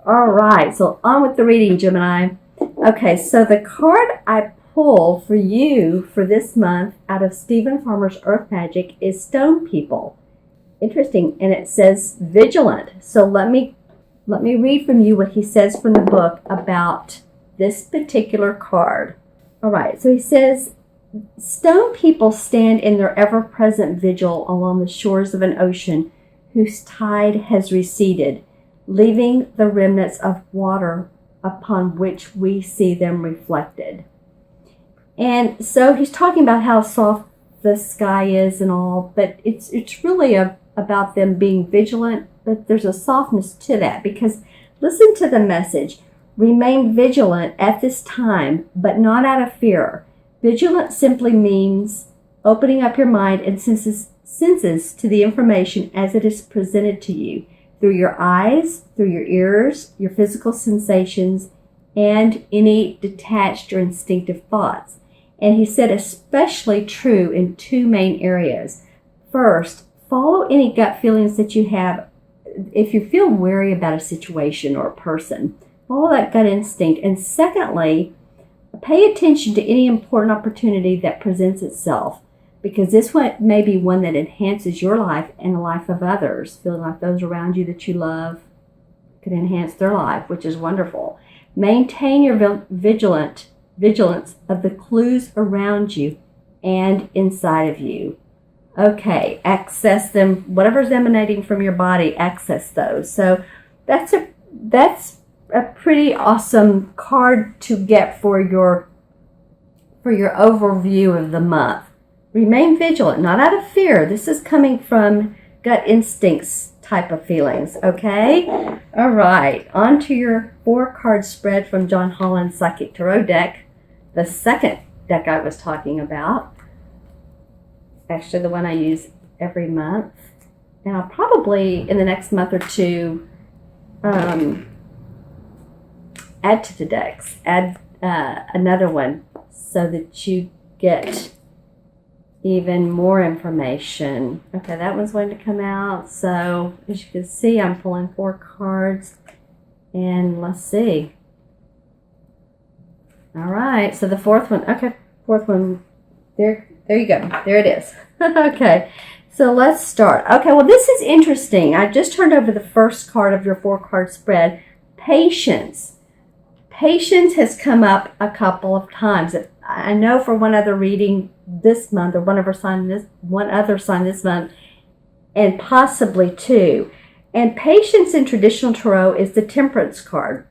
All right, so on with the reading, Gemini. Okay, so the card I pulled for you for this month out of Stephen Farmer's Earth Magic is Stone People. Interesting, and it says vigilant. So let me read from you what he says from the book about this particular card. All right, so he says, Stone people stand in their ever-present vigil along the shores of an ocean whose tide has receded, leaving the remnants of water upon which we see them reflected. And so he's talking about how soft the sky is and all, but it's really about them being vigilant, but there's a softness to that, because listen to the message. Remain vigilant at this time, but not out of fear. Vigilant simply means opening up your mind and senses to the information as it is presented to you through your eyes, through your ears, your physical sensations, and any detached or instinctive thoughts. And he said especially true in two main areas. First, follow any gut feelings that you have. If you feel wary about a situation or a person, follow that gut instinct. And secondly, pay attention to any important opportunity that presents itself, because this one may be one that enhances your life and the life of others. Feeling like those around you that you love can enhance their life, which is wonderful. Maintain your vigilance of the clues around you and inside of you. Okay, access them. Whatever's emanating from your body, access those. So that's a pretty awesome card to get for your overview of the month. Remain vigilant, not out of fear. This is coming from gut instincts type of feelings, okay? All right, on to your 4-card spread from John Holland's Psychic Tarot deck, the second deck I was talking about. Actually, the one I use every month. And I'll probably, in the next month or two, add to the decks, add another one so that you get even more information. Okay, that one's going to come out. So as you can see, I'm pulling 4 cards, and let's see. All right, so the fourth one, there you go. There it is. Okay, so let's start. Okay, well, this is interesting. I just turned over the first card of your 4-card spread, Patience. Patience has come up a couple of times. I know for one other reading this month, or one other sign this month, and possibly 2. And Patience in traditional tarot is the Temperance card.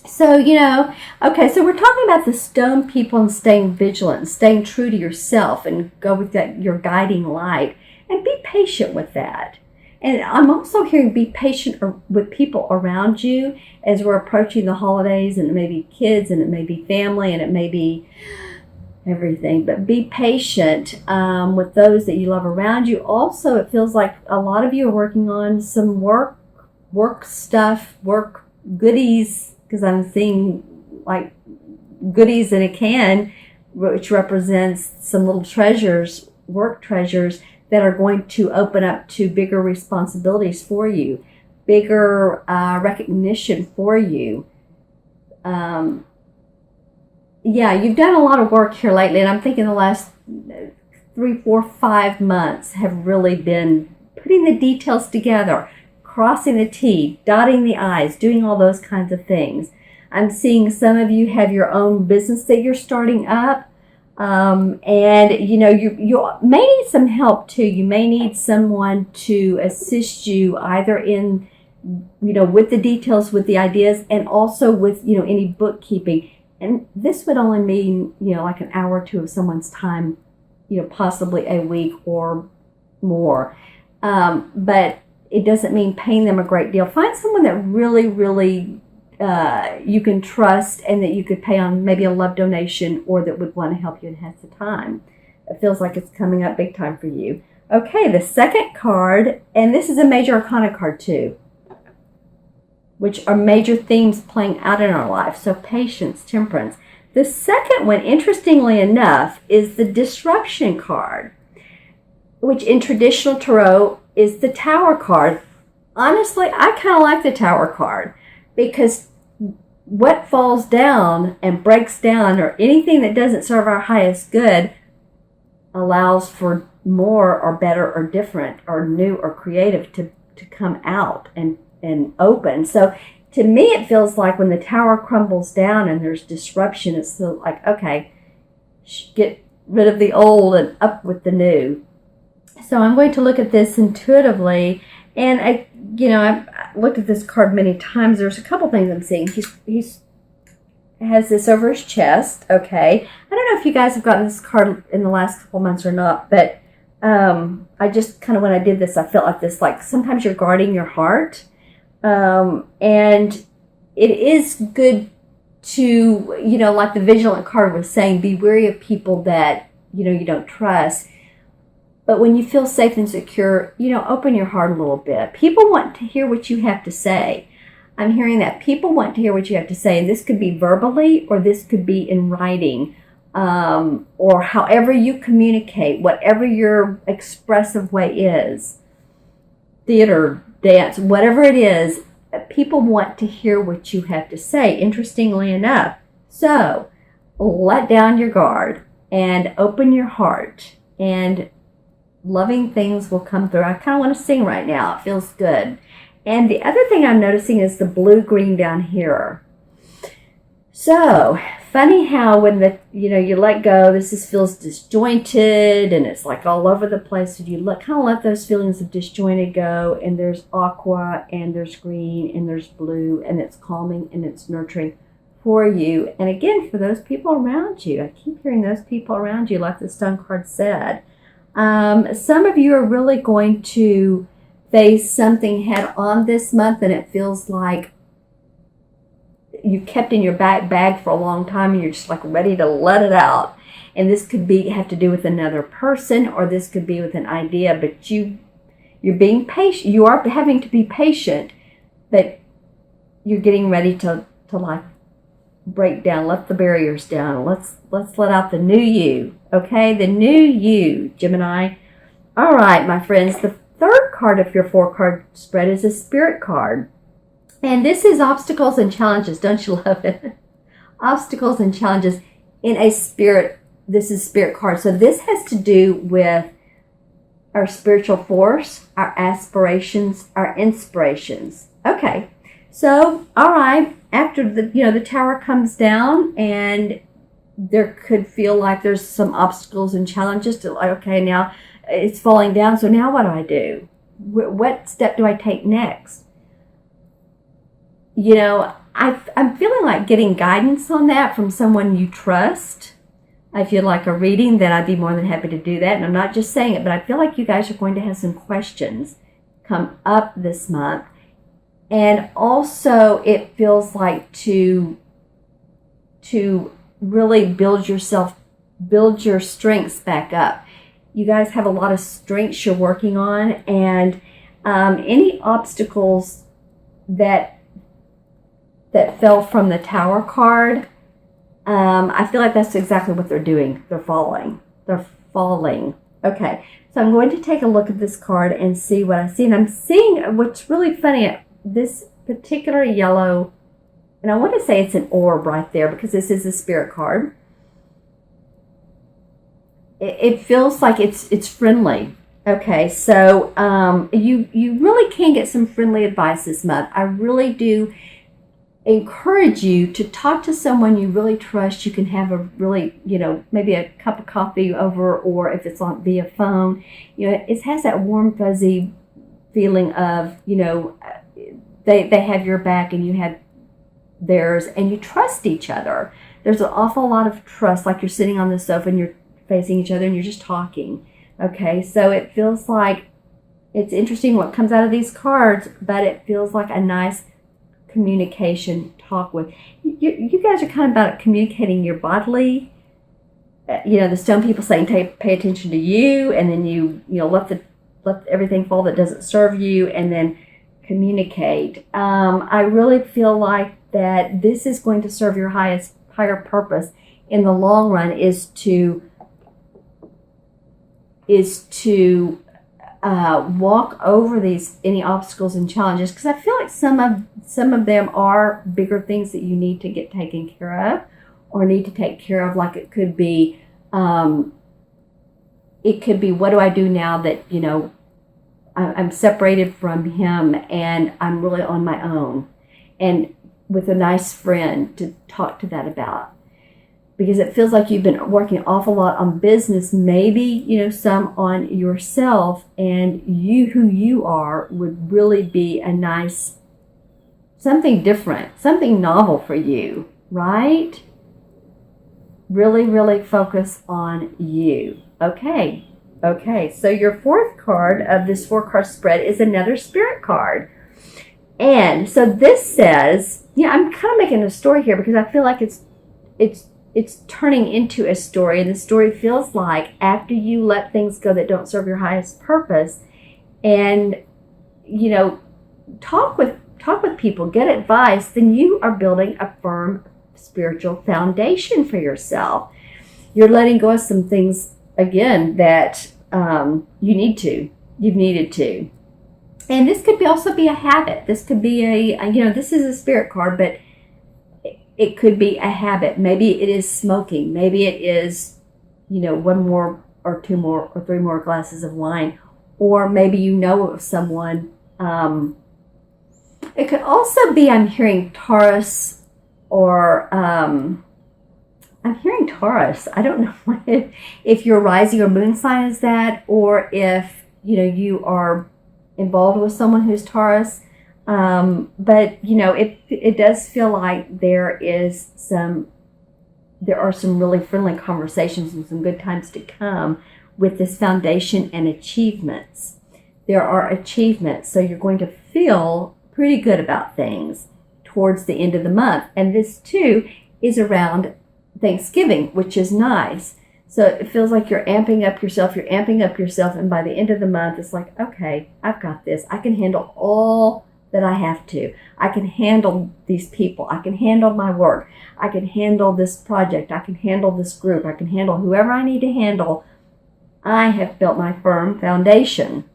So, okay, so we're talking about the stone people and staying vigilant, and staying true to yourself, and go with that, your guiding light, and be patient with that. And I'm also hearing be patient with people around you as we're approaching the holidays, and it may be kids, and it may be family, and it may be everything. But be patient with those that you love around you. Also, it feels like a lot of you are working on some work stuff, work goodies, because I'm seeing like goodies in a can, which represents some little treasures, work treasures, that are going to open up to bigger responsibilities for you, bigger recognition for you. You've done a lot of work here lately, and I'm thinking the last 3, 4, 5 months have really been putting the details together, crossing the T, dotting the I's, doing all those kinds of things. I'm seeing some of you have your own business that you're starting up. And you may need some help too. You may need someone to assist you either in, with the details, with the ideas, and also with, any bookkeeping. And this would only mean, like an hour or 2 of someone's time, possibly a week or more. But it doesn't mean paying them a great deal. Find someone that really, really you can trust, and that you could pay on maybe a love donation, or that would want to help you enhance the time. It feels like it's coming up big time for you. Okay, the second card, and this is a major arcana card too, which are major themes playing out in our life. So Patience, Temperance. The second one, interestingly enough, is the Disruption card, which in traditional tarot is the Tower card. Honestly, I kind of like the Tower card. because what falls down and breaks down, or anything that doesn't serve our highest good, allows for more or better or different or new or creative to come out and open. So to me, it feels like when the tower crumbles down and there's disruption, it's still like, okay, get rid of the old and up with the new. So I'm going to look at this intuitively, and I've looked at this card many times. There's a couple things I'm seeing. He's has this over his chest. Okay, I don't know if you guys have gotten this card in the last couple months or not, but I just kind of, when I did this, I felt like this, like sometimes you're guarding your heart, and it is good to, like the vigilant card was saying, be wary of people that you don't trust. But when you feel safe and secure, open your heart a little bit. People want to hear what you have to say. I'm hearing that people want to hear what you have to say, and this could be verbally, or this could be in writing, or however you communicate, whatever your expressive way is, theater, dance, whatever it is, people want to hear what you have to say, interestingly enough. So let down your guard and open your heart, and loving things will come through. I kind of want to sing right now. It feels good. And the other thing I'm noticing is the blue-green down here. So, funny how when you let go, this feels disjointed and it's like all over the place. So you kind of let those feelings of disjointed go, and there's aqua and there's green and there's blue, and it's calming and it's nurturing for you. And again, for those people around you, I keep hearing those people around you, like the Stone card said. Some of you are really going to face something head on this month, and it feels like you kept in your back bag for a long time and you're just like ready to let it out. And this could have to do with another person, or this could be with an idea, but you're being patient. You are having to be patient, but you're getting ready to like break down, let the barriers down. Let's let out the new you. Okay, the new you, Gemini. All right, my friends, the third card of your 4-card spread is a spirit card. And this is obstacles and challenges. Don't you love it? Obstacles and challenges in a spirit. This is spirit card. So this has to do with our spiritual force, our aspirations, our inspirations. Okay. So, all right, after the tower comes down, and there could feel like there's some obstacles and challenges to, like, okay, now it's falling down. So now what do I do? What step do I take next? I'm feeling like getting guidance on that from someone you trust. If you'd like a reading, then I'd be more than happy to do that. And I'm not just saying it, but I feel like you guys are going to have some questions come up this month. And also, it feels like to really build your strengths back up. You guys have a lot of strengths you're working on, and any obstacles that fell from the Tower card, I feel like that's exactly what they're doing. They're falling. Okay, so I'm going to take a look at this card and see what I see. And I'm seeing what's really funny. This particular yellow, and I want to say it's an orb right there because this is a spirit card. It feels like it's friendly. Okay, so you really can get some friendly advice this month. I really do encourage you to talk to someone you really trust. You can have a really, maybe a cup of coffee over, or if it's on via phone, it has that warm, fuzzy feeling of, they have your back and you have theirs, and you trust each other. There's an awful lot of trust, like you're sitting on the sofa and you're facing each other and you're just talking. Okay, so it feels like, it's interesting what comes out of these cards, but it feels like a nice communication talk with. You guys are kind of about communicating your bodily. The stone people saying pay attention to you, and then you let everything fall that doesn't serve you, and then communicate. I really feel like that this is going to serve your higher purpose in the long run, is to walk over any obstacles and challenges, because I feel like some of them are bigger things that you need to get taken care of or need to take care of. Like it could be what do I do now that I'm separated from him and I'm really on my own, and with a nice friend to talk to that about. Because it feels like you've been working an awful lot on business, maybe, some on yourself, and who you are would really be a nice, something different, something novel for you, right? Really, really focus on you. Okay, so your fourth card of this 4-card spread is another spirit card. And so this says, I'm kind of making a story here because I feel like it's turning into a story, and the story feels like after you let things go that don't serve your highest purpose, and talk with people, get advice, then you are building a firm spiritual foundation for yourself. You're letting go of some things again that you've needed to, and this could also be a habit. This could be this is a spirit card, but it could be a habit. Maybe it is smoking. Maybe it is, one more or two more or three more glasses of wine. Or maybe of someone. It could also be, I'm hearing Taurus, or I'm hearing Taurus. I don't know if your rising or moon sign is that, or if, you are involved with someone who's Taurus. But it does feel like there are some really friendly conversations and some good times to come with this foundation and achievements. There are achievements, so you're going to feel pretty good about things towards the end of the month. And this too is around Thanksgiving, which is nice. So it feels like you're amping up yourself, and by the end of the month, it's like, okay, I've got this. I can handle all that I have to. I can handle these people. I can handle my work. I can handle this project. I can handle this group. I can handle whoever I need to handle. I have built my firm foundation.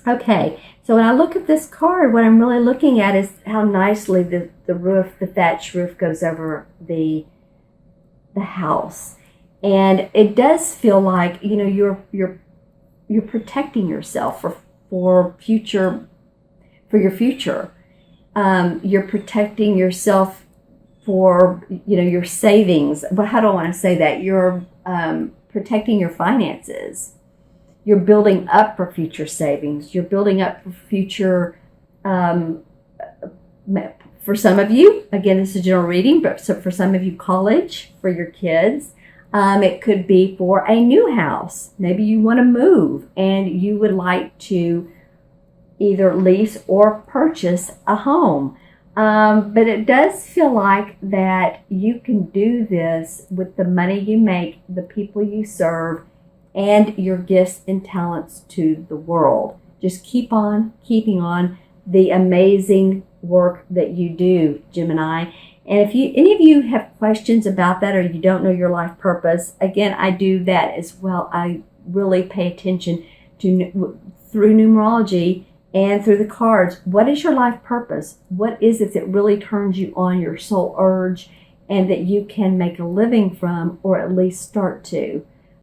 Okay, so when I look at this card, what I'm really looking at is how nicely the thatch roof goes over the house. And it does feel like, you're protecting yourself for your future. You're protecting yourself for, your savings. But how do I want to say that? You're protecting your finances. You're building up for future savings. You're building up for future, for some of you, again, this is a general reading, but so for some of you, college for your kids. It could be for a new house. Maybe you want to move and you would like to either lease or purchase a home. But it does feel like that you can do this with the money you make, the people you serve, and your gifts and talents to the world. Just keep on keeping on the amazing work that you do, Gemini. And if any of you have questions about that, or you don't know your life purpose, again, I do that as well. I really pay attention to, through numerology and through the cards, what is your life purpose? What is it that really turns you on, your soul urge, and that you can make a living from, or at least start to?